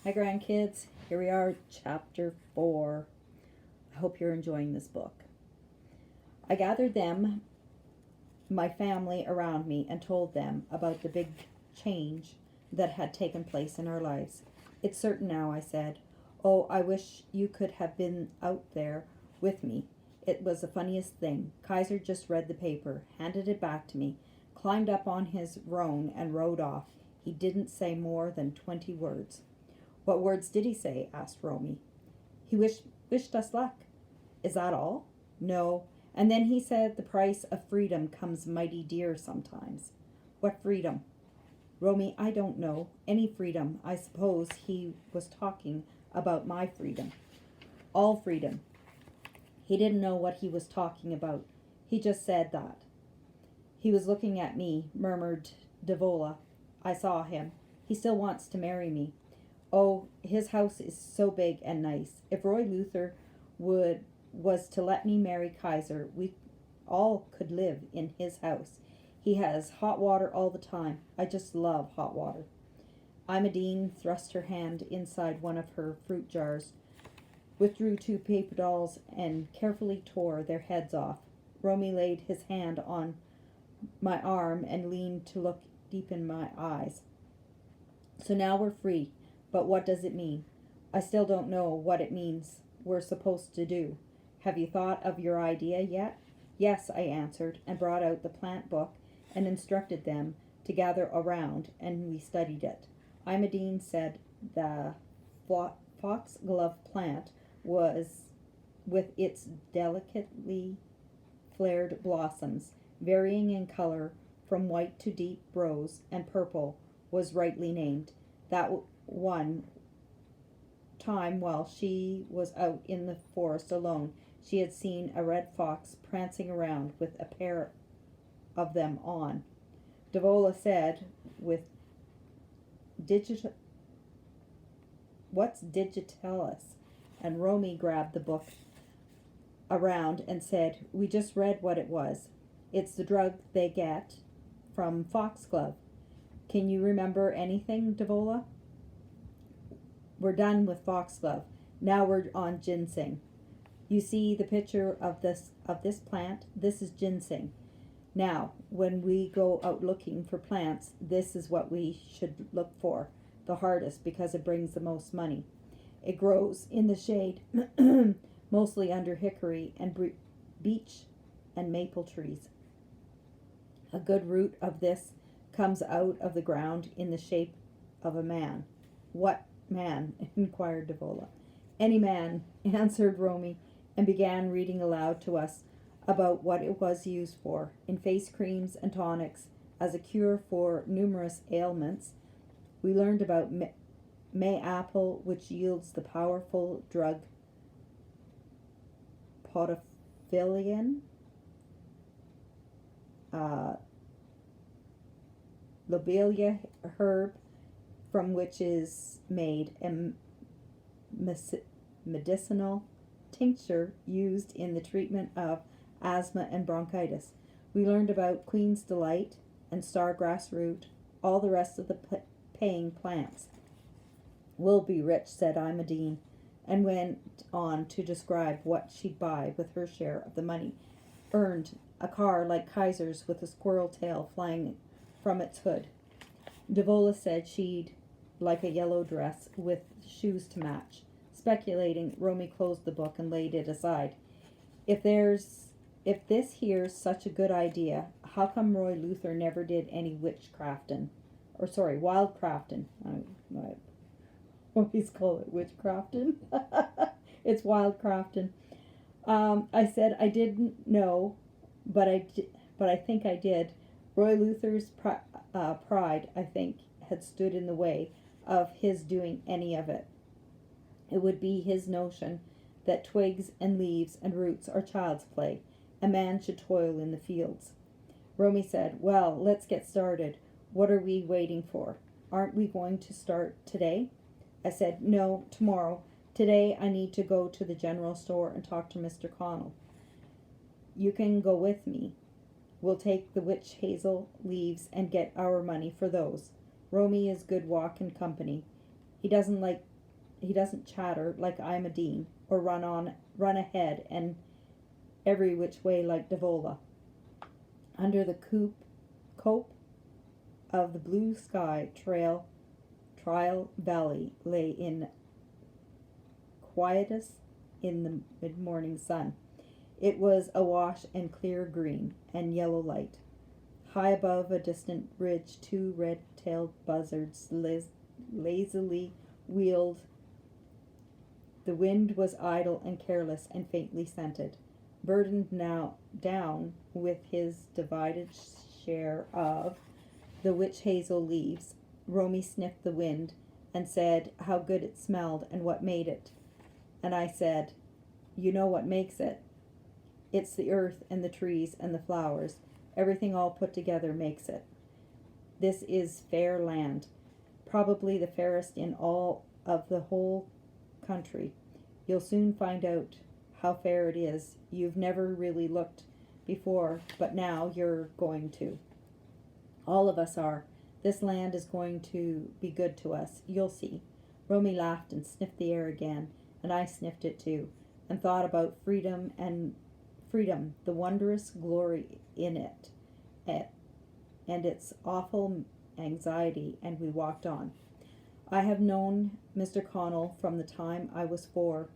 Hi, grandkids. Here we are, chapter 4. I hope you're enjoying this book. I gathered my family around me, and told them about the big change that had taken place in our lives. It's certain now, I said. Oh, I wish you could have been out there with me. It was the funniest thing. Kaiser just read the paper, handed it back to me, climbed up on his roan, and rode off. He didn't say more than 20 words. What words did he say? Asked Romy. He wished us luck. Is that all? No. And then he said the price of freedom comes mighty dear sometimes. What freedom? Romy, I don't know. Any freedom. I suppose he was talking about my freedom. All freedom. He didn't know what he was talking about. He just said that. He was looking at me, murmured Devola. I saw him. He still wants to marry me. Oh, his house is so big and nice. If Roy Luther was to let me marry Kaiser, we all could live in his house. He has hot water all the time. I just love hot water. Imogene thrust her hand inside one of her fruit jars, withdrew 2 paper dolls, and carefully tore their heads off. Romy laid his hand on my arm and leaned to look deep in my eyes. So now we're free. But what does it mean? I still don't know what it means we're supposed to do. Have you thought of your idea yet? Yes, I answered, and brought out the plant book and instructed them to gather around, and we studied it. Imogene said the foxglove plant was, with its delicately flared blossoms, varying in color from white to deep rose and purple, was rightly named. That one time while she was out in the forest alone, she had seen a red fox prancing around with a pair of them on. Devola said, with what's digitalis? And Romy grabbed the book around and said, we just read what it was. It's the drug they get from foxglove. Can you remember anything, Devola? We're done with foxglove. Now we're on ginseng. You see the picture of this plant? This is ginseng. Now, when we go out looking for plants, this is what we should look for, the hardest, because it brings the most money. It grows in the shade, mostly under hickory and beech and maple trees. A good root of this comes out of the ground in the shape of a man. What man? Inquired Devola. Any man, answered Romy, and began reading aloud to us about what it was used for, in face creams and tonics, as a cure for numerous ailments. We learned about May apple, which yields the powerful drug podophyllin, lobelia herb, from which is made a medicinal tincture used in the treatment of asthma and bronchitis. We learned about Queen's Delight and Stargrass Root, all the rest of the paying plants. We'll be rich, said Imogene, and went on to describe what she'd buy with her share of the money earned, a car like Kaiser's with a squirrel tail flying from its hood. Devola said she'd like a yellow dress with shoes to match. Speculating, Romy closed the book and laid it aside. If this here's such a good idea, how come Roy Luther never did any witchcraftin'? Wildcraftin'. I always call it witchcraftin'. It's wildcraftin'. I said I didn't know, but I think I did. Roy Luther's pride, I think, had stood in the way of his doing any of it. It would be his notion that twigs and leaves and roots are child's play. A man should toil in the fields. Romy said, well, let's get started. What are we waiting for? Aren't we going to start today? I said, no, tomorrow. Today I need to go to the general store and talk to Mr. Connell. You can go with me. We'll take the witch hazel leaves and get our money for those. Romy is good walk and company. He doesn't like He doesn't chatter like I'm a dean, or run ahead and every which way like Devola. Under the cope of the blue sky, Trial Valley lay in quietus in the mid-morning sun. It was awash in clear green and yellow light. High above a distant ridge, two red-tailed buzzards lazily wheeled. The wind was idle and careless and faintly scented. Burdened now down with his divided share of the witch hazel leaves, Romy sniffed the wind and said how good it smelled and what made it. And I said, you know what makes it? It's the earth and the trees and the flowers. Everything all put together makes it. This is fair land, probably the fairest in all of the whole country. You'll soon find out how fair it is. You've never really looked before, but now you're going to. All of us are. This land is going to be good to us. You'll see. Romy laughed and sniffed the air again, and I sniffed it too, and thought about freedom, the wondrous glory in it, and its awful anxiety, and we walked on. I have known Mr. Connell from the time I was 4.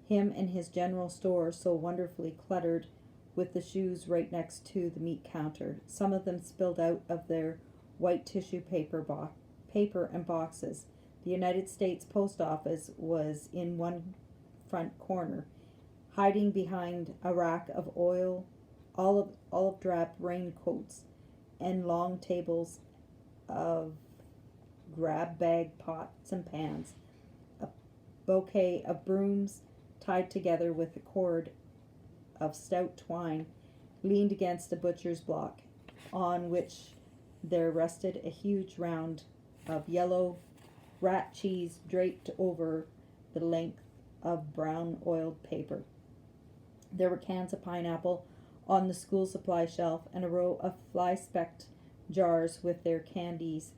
Him and his general store so wonderfully cluttered with the shoes right next to the meat counter. Some of them spilled out of their white tissue paper and boxes. The United States Post Office was in one front corner, hiding behind a rack of olive drab raincoats and long tables of grab bag pots and pans. A bouquet of brooms tied together with a cord of stout twine leaned against a butcher's block, on which there rested a huge round of yellow rat cheese draped over the length of brown oiled paper. There were cans of pineapple on the school supply shelf, and a row of fly-specked jars with their candies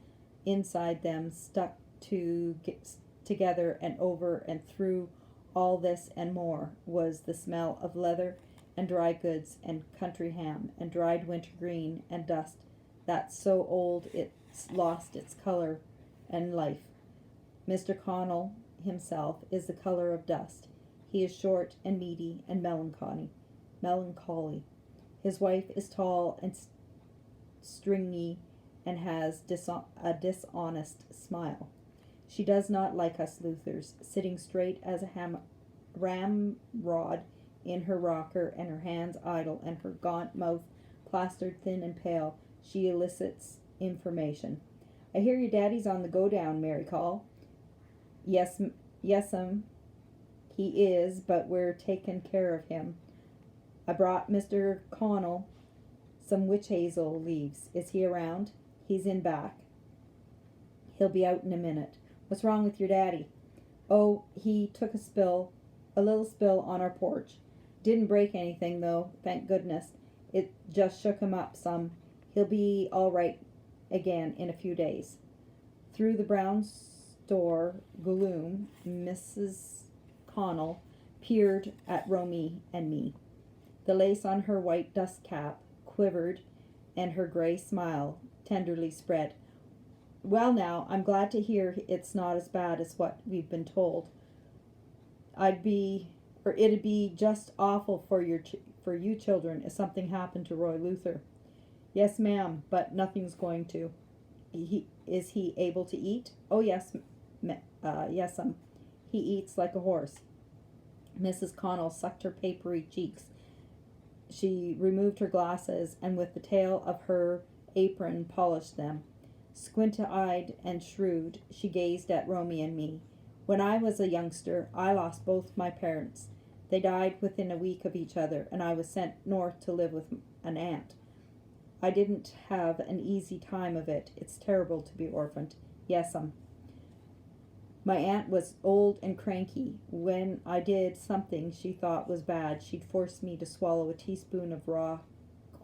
inside them stuck together, and over and through all this and more was the smell of leather and dry goods and country ham and dried winter green and dust that's so old it's lost its color and life. Mr. Connell himself is the color of dust. He is short and meaty and melancholy. His wife is tall and stringy and has a dishonest smile. She does not like us Luthers, sitting straight as a ramrod in her rocker, and her hands idle, and her gaunt mouth plastered thin and pale. She elicits information. I hear your daddy's on the go-down, Mary Call. Yes'm, he is, but we're taking care of him. I brought Mr. Connell some witch hazel leaves. Is he around? He's in back. He'll be out in a minute. What's wrong with your daddy? Oh, he took a little spill on our porch. Didn't break anything, though, thank goodness. It just shook him up some. He'll be all right again in a few days. Through the brown store gloom, Mrs. Connell peered at Romy and me. The lace on her white dust cap quivered, and her gray smile tenderly spread. Well, now, I'm glad to hear it's not as bad as what we've been told. It'd be just awful for you children if something happened to Roy Luther. Yes, ma'am, but nothing's going to. Is he able to eat? Oh, yes, yes'm. He eats like a horse. Mrs. Connell sucked her papery cheeks. She removed her glasses, and with the tail of her apron polished them. Squint-eyed and shrewd, she gazed at Romy and me. When I was a youngster, I lost both my parents. They died within a week of each other, and I was sent north to live with an aunt. I didn't have an easy time of it. It's terrible to be orphaned. Yes'm. My aunt was old and cranky. When I did something she thought was bad, she'd force me to swallow a teaspoon of raw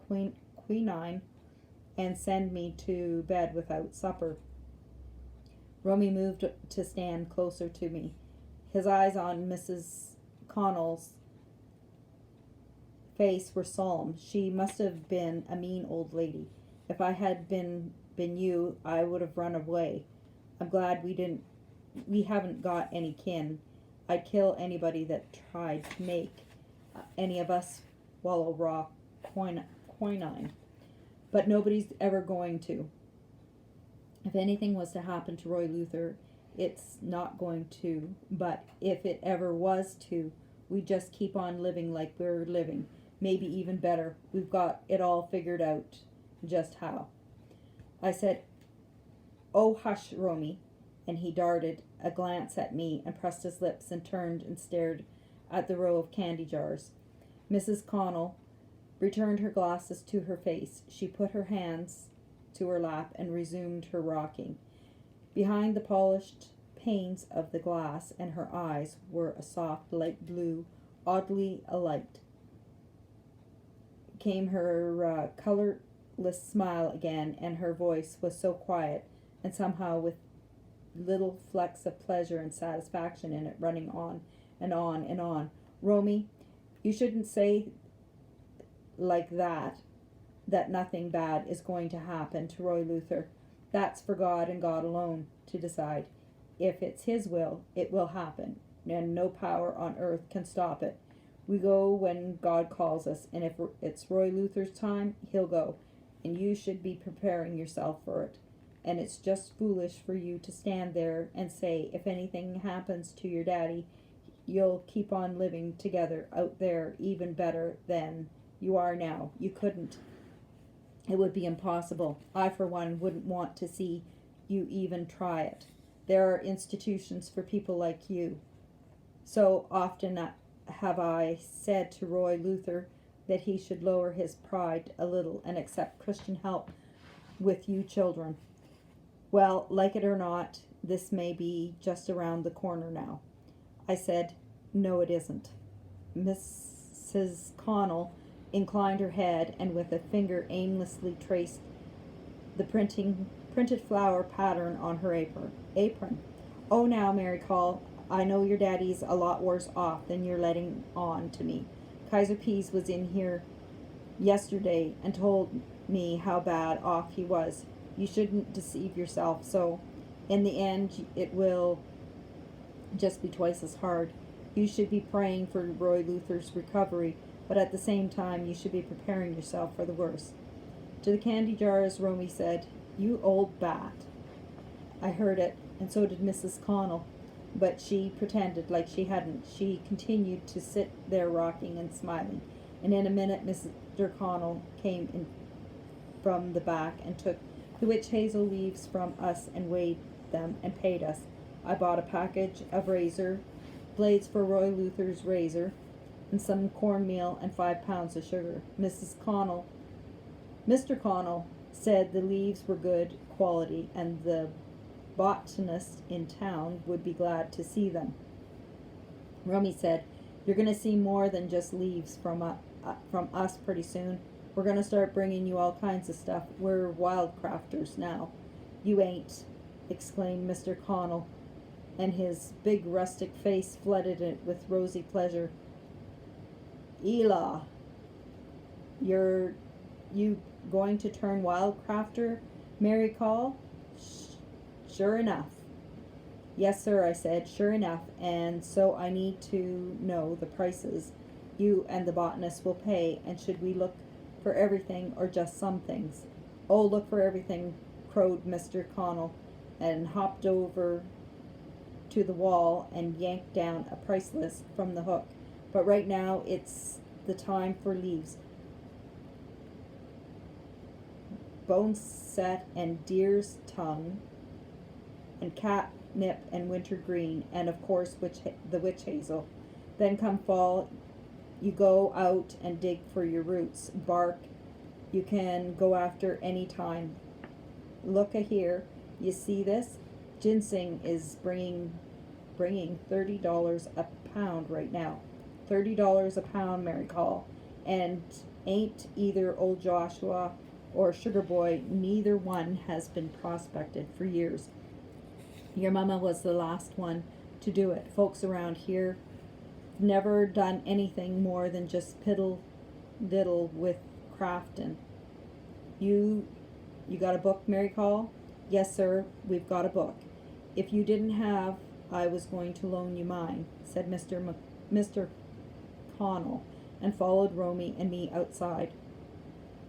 quinine and send me to bed without supper. Romy moved to stand closer to me. His eyes on Mrs. Connell's face were solemn. She must have been a mean old lady. If I had been you, I would have run away. I'm glad we haven't got any kin. I'd kill anybody that tried to make any of us swallow raw quinine. But nobody's ever going to. If anything was to happen to Roy Luther, it's not going to. But if it ever was to, we just keep on living like we're living. Maybe even better. We've got it all figured out just how. I said, "Oh, hush, Romy." And he darted a glance at me and pressed his lips and turned and stared at the row of candy jars. Mrs. Connell returned her glasses to her face. She put her hands to her lap and resumed her rocking. Behind the polished panes of the glass and her eyes were a soft light blue, oddly alight. Came her colorless smile again, and her voice was so quiet and somehow with little flecks of pleasure and satisfaction in it, running on and on and on. "Romy, you shouldn't say like that nothing bad is going to happen to Roy Luther. That's for God and God alone to decide. If it's His will, it will happen, and no power on earth can stop it. We go when God calls us, and if it's Roy Luther's time, he'll go, and you should be preparing yourself for it. And it's just foolish for you to stand there and say, if anything happens to your daddy, you'll keep on living together out there even better than you are now. You couldn't. It would be impossible. I, for one, wouldn't want to see you even try it. There are institutions for people like you. So often have I said to Roy Luther that he should lower his pride a little and accept Christian help with you children. Well, like it or not, this may be just around the corner now." I said, "No, it isn't." Mrs. Connell inclined her head and with a finger aimlessly traced the printed flower pattern on her apron. "Oh, now, Mary Call, I know your daddy's a lot worse off than you're letting on to me. Kaiser Pease was in here yesterday and told me how bad off he was. You shouldn't deceive yourself so. In the end, it will just be twice as hard. You should be praying for Roy Luther's recovery, but at the same time, you should be preparing yourself for the worst." To the candy jars, Romy said, "You old bat." I heard it, and so did Mrs. Connell, but she pretended like she hadn't. She continued to sit there rocking and smiling, and in a minute Mr. Connell came in from the back and took the witch hazel leaves from us and weighed them and paid us. I bought a package of razor blades for Roy Luther's razor and some cornmeal and 5 pounds of sugar. Mr. Connell said the leaves were good quality and the botanist in town would be glad to see them. Rummy said, "You're going to see more than just leaves from us pretty soon. We're going to start bringing you all kinds of stuff. We're wildcrafters now." "You ain't," exclaimed Mr. Connell, and his big rustic face flooded it with rosy pleasure. "Elah, you going to turn wildcrafter, Mary Call?" "Sure enough." "Yes, sir," I said, "sure enough, and so I need to know the prices you and the botanist will pay, and should we look for everything or just some things?" "Oh, look for everything," crowed Mr. Connell, and hopped over to the wall and yanked down a price list from the hook. "But right now it's the time for leaves. Boneset and deer's tongue and catnip and winter green, and of course the witch hazel. Then come fall, you go out and dig for your roots. Bark you can go after any time. Look a here, you see this? Ginseng is bringing $30 a pound right now. $30 a pound, Mary Call. And ain't either old Joshua or Sugar Boy, neither one has been prospected for years. Your mama was the last one to do it. Folks around here never done anything more than just piddle diddle with Crafton. You got a book, Mary Call? Yes, sir, we've got a book. If you didn't have, I was going to loan you mine, said Mr. Connell, and followed Romy and me outside.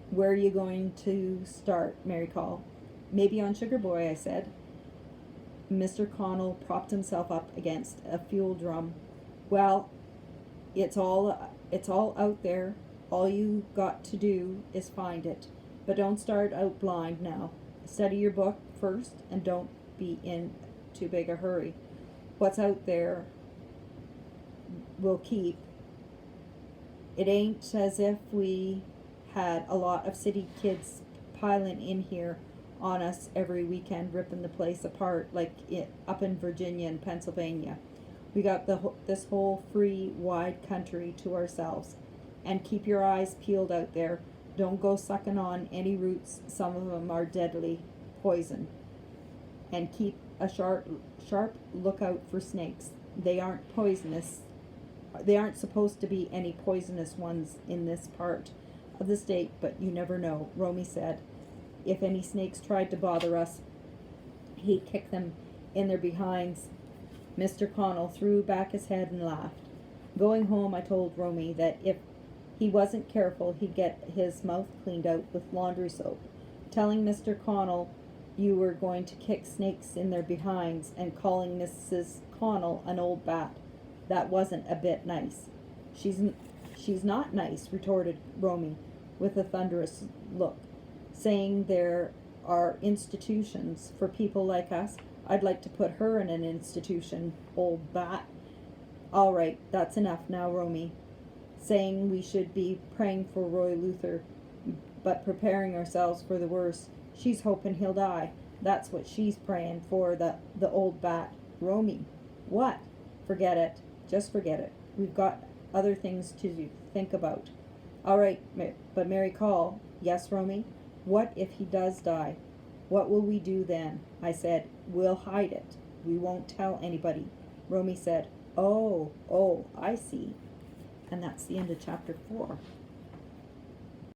Where are you going to start, Mary Call? Maybe on Sugar Boy, I said. Mr. Connell propped himself up against a fuel drum. Well, it's all out there. All you got to do is find it. But don't start out blind now. Study your book first and don't be in too big a hurry. What's out there will keep. It ain't as if we had a lot of city kids piling in here on us every weekend, ripping the place apart like up in Virginia and Pennsylvania. We got this whole free, wide country to ourselves. And keep your eyes peeled out there. Don't go sucking on any roots. Some of them are deadly poison. And keep a sharp lookout for snakes. They aren't poisonous. They aren't supposed to be any poisonous ones in this part of the state, but you never know, Romy said. If any snakes tried to bother us, he'd kick them in their behinds. Mr. Connell threw back his head and laughed. Going home, I told Romy that if he wasn't careful, he'd get his mouth cleaned out with laundry soap. Telling Mr. Connell you were going to kick snakes in their behinds and calling Mrs. Connell an old bat. That wasn't a bit nice. She's not nice, retorted Romy with a thunderous look. Saying there are institutions for people like us. I'd like to put her in an institution, old bat. All right, that's enough now, Romy. Saying we should be praying for Roy Luther, but preparing ourselves for the worst. She's hoping he'll die. That's what she's praying for, the old bat. Romy, what? Forget it. Just forget it. We've got other things to think about. All right, but Mary Call. Yes, Romy? What if he does die? What will we do then? I said, we'll hide it. We won't tell anybody. Romy said, oh, I see. And that's the end of chapter 4.